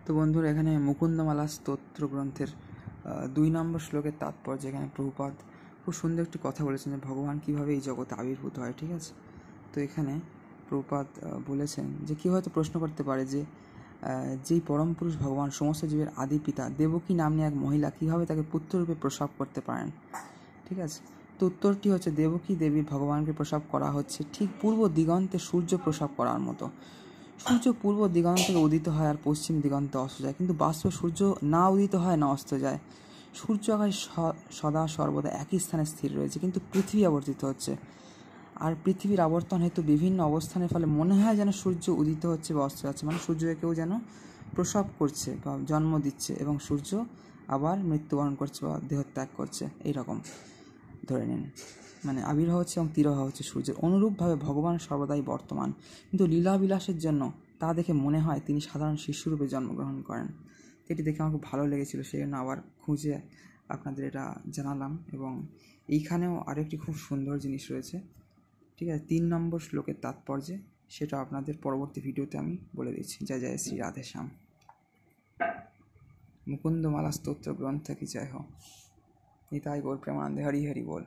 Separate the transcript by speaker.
Speaker 1: তো বন্ধুরা, এখানে মুকুন্দমালা স্তোত্র গ্রন্থের 2 নম্বর শ্লোকের তাৎপর্য। এখানে প্রভুপাদ খুব সুন্দর একটি কথা বলেছেন যে ভগবান কীভাবে এই জগতে আবির্ভূত হয়। ঠিক আছে, তো এখানে প্রভুপাদ বলেছেন যে কেউ হয়তো প্রশ্ন করতে পারে যে যেই পরম পুরুষ ভগবান সমস্ত জীবের আদি পিতা দেবকী নাম্নী এক মহিলা কীভাবে তাকে পুত্ররূপে প্রসব করতে পারেন। ঠিক আছে, তো উত্তরটি হচ্ছে দেবকী দেবীর ভগবানকে প্রসব করা হচ্ছে ঠিক পূর্ব দিগন্তে সূর্য প্রসব করার মতো। সূর্য পূর্ব দিগন্ত থেকে উদিত হয় আর পশ্চিম দিগন্তে অস্ত যায়, কিন্তু বাস্তবে সূর্য না উদিত হয় না অস্ত যায়। সূর্য আকাশ সদা সর্বদা একই স্থানে স্থির রয়েছে, কিন্তু পৃথিবী আবর্তিত হচ্ছে। আর পৃথিবীর আবর্তন হেতু বিভিন্ন অবস্থানের ফলে মনে হয় যেন সূর্য উদিত হচ্ছে বা অস্ত যাচ্ছে, মানে সূর্যকে কেউ যেন প্রসব করছে বা জন্ম দিচ্ছে এবং সূর্য আবার মৃত্যুবরণ করছে বা দেহত্যাগ করছে, এইরকম ধরে নিন। মানে আবির্ভাব হচ্ছে এবং তিরোভাব হচ্ছে সূর্যের। অনুরূপভাবে ভগবান সর্বদাই বর্তমান, কিন্তু লীলাবিলাসের জন্য তা দেখে মনে হয় তিনি সাধারণ শিশুরূপে জন্মগ্রহণ করেন। এটি দেখে আমার খুব ভালো লেগেছিলো, সেই জন্য আবার খুঁজে আপনাদের এটা জানালাম। এবং এইখানেও আরেকটি খুব সুন্দর জিনিস রয়েছে। ঠিক আছে, 3 নম্বর শ্লোকের তাৎপর্যে সেটা আপনাদের পরবর্তী ভিডিওতে আমি বলে দিচ্ছি। জয় জয় শ্রী রাধেশ্যাম। মুকুন্দমালা স্তোত্র গ্রন্থ কি জয় হোক। নিতাই গৌর প্রেমানন্দে। হরি হরি বল।